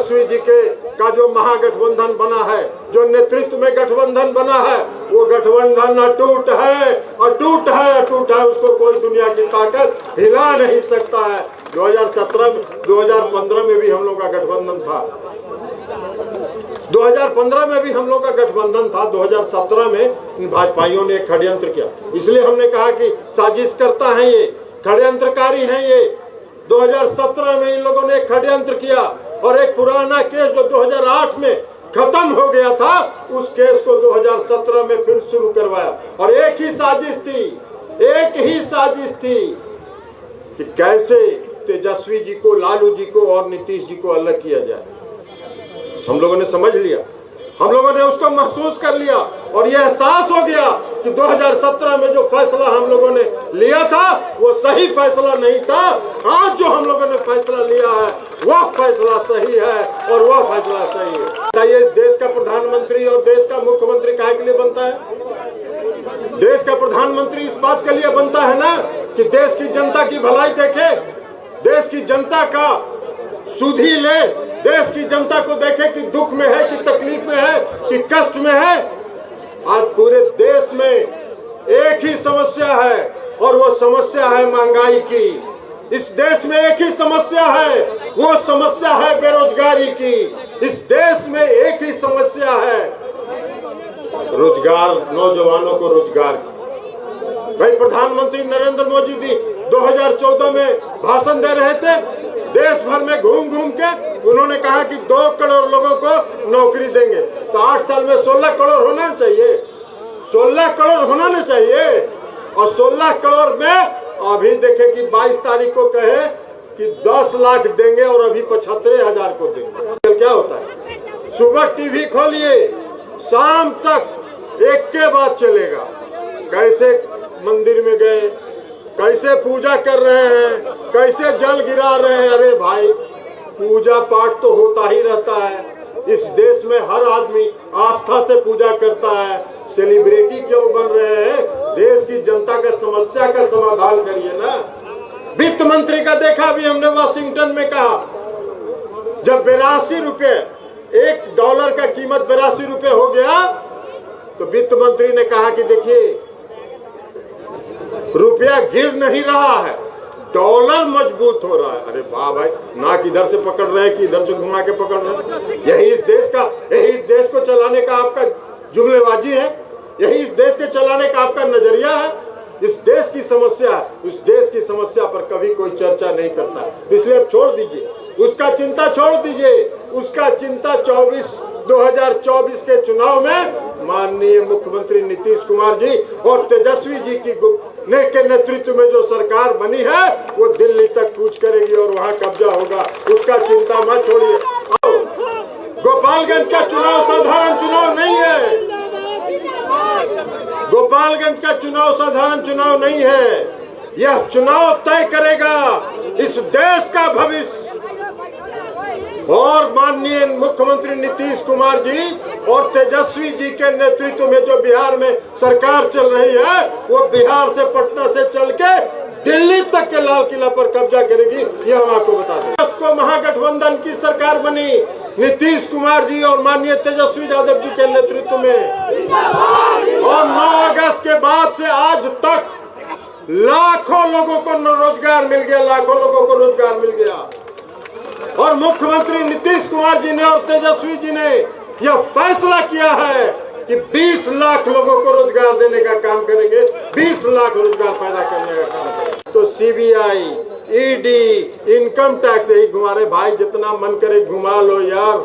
तेजस्वी जी का जो महागठबंधन बना है, जो नेतृत्व में गठबंधन बना है, वो गठबंधन अटूट है, अटूट है, अटूट है। उसको कोई दुनिया की ताकत हिला नहीं सकता है। 2015 में भी हम लोग का गठबंधन था, 2015 में भी हम लोग का गठबंधन था। 2017 में इन भाजपाइयों ने एक षड्यंत्र किया, इसलिए हमने कहा कि साजिश करता है, ये षड्यंत्रकारी हैं ये। 2017 में इन लोगों ने एक षड्यंत्र किया और एक पुराना केस जो 2008 में खत्म हो गया था, उस केस को 2017 में फिर शुरू करवाया। और एक ही साजिश थी, एक ही साजिश थी कि कैसे तेजस्वी जी को, लालू जी को और नीतीश जी को अलग किया जाए। हम लोगों ने समझ लिया, हम लोगों ने उसको महसूस कर लिया और यह एहसास हो गया कि 2017 में जो फैसला हम लोगों ने लिया था वो सही फैसला नहीं था। आज जो हम लोगों ने फैसला लिया है वह फैसला सही है और वह फैसला सही है। बताइए, इस देश का प्रधानमंत्री और देश का मुख्यमंत्री काहे के लिए बनता है? देश का प्रधानमंत्री इस बात के लिए बनता है ना कि देश की जनता की भलाई देखे, देश की जनता का सुधी ले, देश की जनता को देखे कि दुख में है, कि तकलीफ में है, कि कष्ट में है। आज पूरे देश में एक ही समस्या है और वो समस्या है महंगाई की। इस देश में एक ही समस्या है, वो समस्या है बेरोजगारी की। इस देश में एक ही समस्या है रोजगार, नौजवानों को रोजगार की। भाई, प्रधानमंत्री नरेंद्र मोदी जी 2014 में भाषण दे रहे थे, देश भर में घूम घूम के उन्होंने कहा कि 2 करोड़ लोगों को नौकरी देंगे। तो 8 साल में 16 करोड़ होना चाहिए, 16 करोड़ होना चाहिए। और 16 करोड़ में अभी देखे कि 22 तारीख को कहे कि 10 लाख देंगे और अभी 75,000 को देंगे। क्या होता है? सुबह टीवी खोलिए, शाम तक एक के बाद चलेगा। कैसे मंदिर में गए, कैसे पूजा कर रहे हैं, कैसे जल गिरा रहे हैं। अरे भाई, पूजा पाठ तो होता ही रहता है। इस देश में हर आदमी आस्था से पूजा करता है। सेलिब्रिटी क्यों बन रहे हैं? देश की जनता का समस्या का समाधान करिए ना। वित्त मंत्री का देखा भी हमने, वाशिंगटन में कहा जब 82 रुपए, $1 का कीमत 82 रुपए हो गया, तो वित्त मंत्री ने कहा कि देखिए, रुपया गिर नहीं रहा है, डॉलर मजबूत हो रहा है। अरे वाह भाई, नाक इधर से पकड़ रहे हैं कि इधर से घुमा के पकड़ रहे हैं। यही इस देश को चलाने का आपका जुमलेबाजी है, यही इस देश के चलाने का आपका नजरिया है। इस देश की समस्या है, उस देश की समस्या पर कभी कोई चर्चा नहीं करता। इसलिए अब छोड़ दीजिए, उसका चिंता छोड़ दीजिए। उसका चिंता 2024 के चुनाव में माननीय मुख्यमंत्री नीतीश कुमार जी और तेजस्वी जी के नेतृत्व में जो सरकार बनी है वो दिल्ली तक कूच करेगी और वहां कब्जा होगा। उसका चिंता मत छोड़िए। गोपालगंज का चुनाव साधारण चुनाव नहीं है, गोपालगंज का चुनाव साधारण चुनाव नहीं है। यह चुनाव तय करेगा इस देश का भविष्य। और माननीय मुख्यमंत्री नीतीश कुमार जी और तेजस्वी जी के नेतृत्व में जो बिहार में सरकार चल रही है, वो बिहार से, पटना से चल के दिल्ली तक के लाल किला पर कब्जा करेगी। ये हम आपको बता दें। को महागठबंधन की सरकार बनी नीतीश कुमार जी और माननीय तेजस्वी यादव जी के नेतृत्व में, और 9 अगस्त के बाद से आज तक लाखों लोगों को रोजगार मिल गया, लाखों लोगों को रोजगार मिल गया। और मुख्यमंत्री नीतीश कुमार जी ने और तेजस्वी जी ने यह फैसला किया है कि 20 लाख लोगों को रोजगार देने का काम करेंगे, 20 लाख रोजगार पैदा करने का काम करेंगे। तो सीबीआई, ईडी, इनकम टैक्स यही घुमा रहे। भाई, जितना मन करे घुमा लो यार,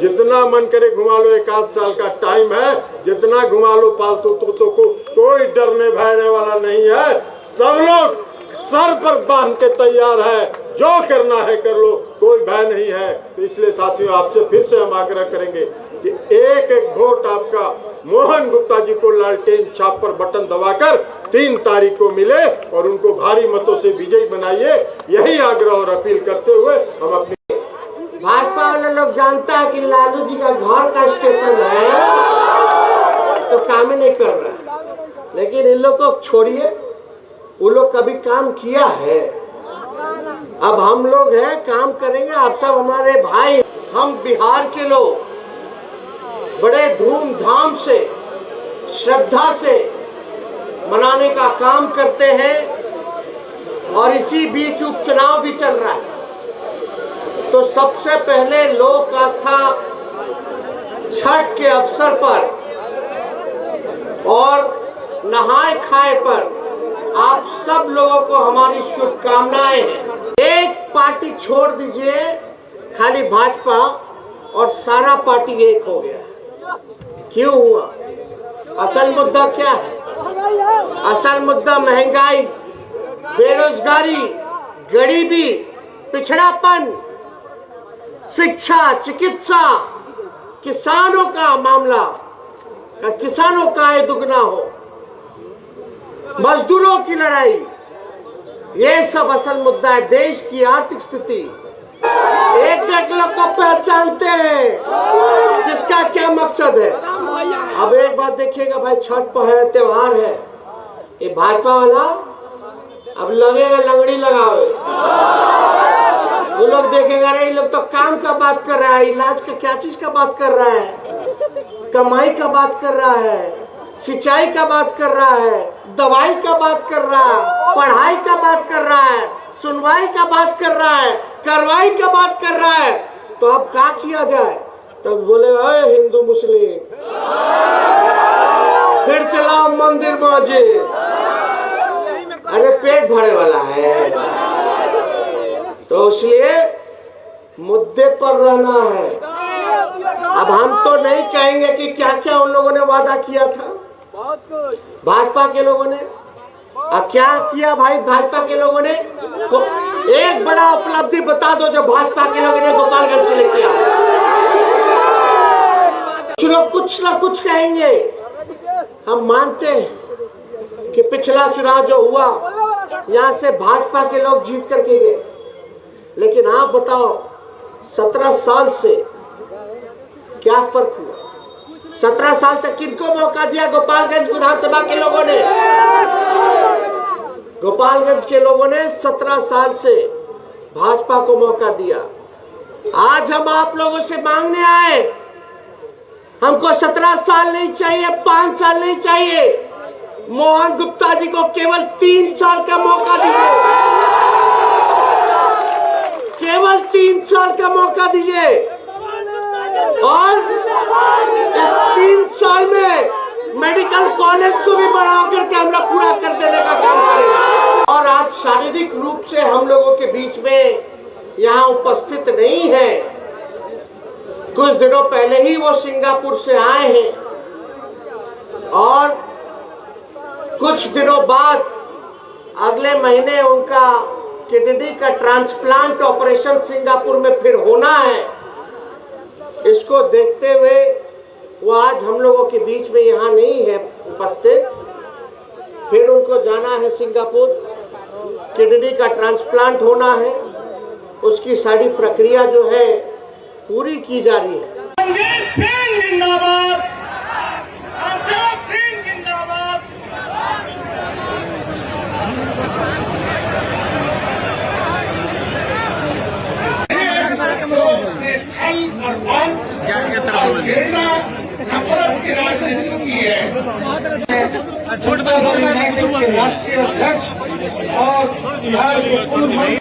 जितना मन करे घुमा लो। 1 साल का टाइम है, जितना घुमा लो फालतू। तो कोई डरने भयने वाला नहीं है। सब लोग सर पर बांध के तैयार है, जो करना है कर लो, कोई भय नहीं है। तो इसलिए साथियों, आपसे फिर से हम आग्रह करेंगे कि एक एक वोट आपका मोहन गुप्ता जी को लालटेन छाप पर बटन दबाकर 3 तारीख को मिले और उनको भारी मतों से विजयी बनाइए। यही आग्रह और अपील करते हुए हम अपनी भाजपा वाले लोग जानता है कि लालू जी का घर का स्टेशन है तो काम ही नहीं कर रहा। लेकिन इन लोग को छोड़िए, वो लोग कभी काम किया है। अब हम लोग हैं, काम करेंगे। आप सब हमारे भाई। हम बिहार के लोग बड़े धूमधाम से, श्रद्धा से मनाने का काम करते हैं और इसी बीच उपचुनाव भी चल रहा है। तो सबसे पहले लोक आस्था छठ के अवसर पर और नहाए खाए पर आप सब लोगों को हमारी शुभकामनाएं हैं। एक पार्टी छोड़ दीजिए, खाली भाजपा, और सारा पार्टी एक हो गया। क्यों हुआ? असल मुद्दा क्या है? असल मुद्दा महंगाई, बेरोजगारी, गरीबी, पिछड़ापन, शिक्षा, चिकित्सा, किसानों का मामला, किसानों का आय दुगना हो, मजदूरों की लड़ाई, ये सब असल मुद्दा है। देश की आर्थिक स्थिति एक एक लोग को पहचानते हैं किसका क्या मकसद है। अब एक बात देखिएगा भाई, छठ है, त्योहार है, ये भाजपा वाला अब लगेगा लंगड़ी लगावे। वो लोग देखेगा रे, ये लोग तो काम का बात कर रहा है, इलाज का क्या चीज का बात कर रहा है, कमाई का बात कर रहा है, सिंचाई का बात कर रहा है, दवाई का बात कर रहा है, पढ़ाई का बात कर रहा है, सुनवाई का बात कर रहा है, कार्रवाई का बात कर रहा है। तो अब क्या किया जाए? तब बोले हिंदू मुस्लिम फिर से लाओ मंदिर मस्जिद। अरे पेट भरे वाला है, तो इसलिए मुद्दे पर रहना है। अब हम तो नहीं कहेंगे कि क्या क्या उन लोगों ने वादा किया था, भाजपा के लोगों ने। अब क्या किया भाई भाजपा के लोगों ने? एक बड़ा उपलब्धि बता दो जो भाजपा के लोगों ने गोपालगंज के लिए किया। कुछ लोग कुछ ना कुछ कहेंगे। हम मानते हैं कि पिछला चुनाव जो हुआ, यहाँ से भाजपा के लोग जीत करके गए, लेकिन आप बताओ 17 साल से क्या फर्क हुआ? 17 साल से किनको मौका दिया गोपालगंज विधानसभा के लोगों ने? गोपालगंज के लोगों ने 17 साल से भाजपा को मौका दिया। आज हम आप लोगों से मांगने आए, हमको 17 साल नहीं चाहिए, 5 साल नहीं चाहिए, मोहन गुप्ता जी को केवल 3 साल का मौका दीजिए, केवल 3 साल का मौका दीजिए, और इस 3 साल में मेडिकल कॉलेज को भी बढ़ा करके हम लोग पूरा कर देने का काम करेंगे। और आज शारीरिक रूप से हम लोगों के बीच में यहाँ उपस्थित नहीं है, कुछ दिनों पहले ही वो सिंगापुर से आए हैं और कुछ दिनों बाद अगले महीने उनका किडनी का ट्रांसप्लांट ऑपरेशन सिंगापुर में फिर होना है। इसको देखते हुए वो आज हम लोगों के बीच में यहाँ नहीं है उपस्थित। फिर उनको जाना है सिंगापुर, किडनी का ट्रांसप्लांट होना है, उसकी सारी प्रक्रिया जो है पूरी की जा रही है। नफरत की राजनीति की है। राष्ट्रीय अध्यक्ष और बिहार के पूर्व मंत्री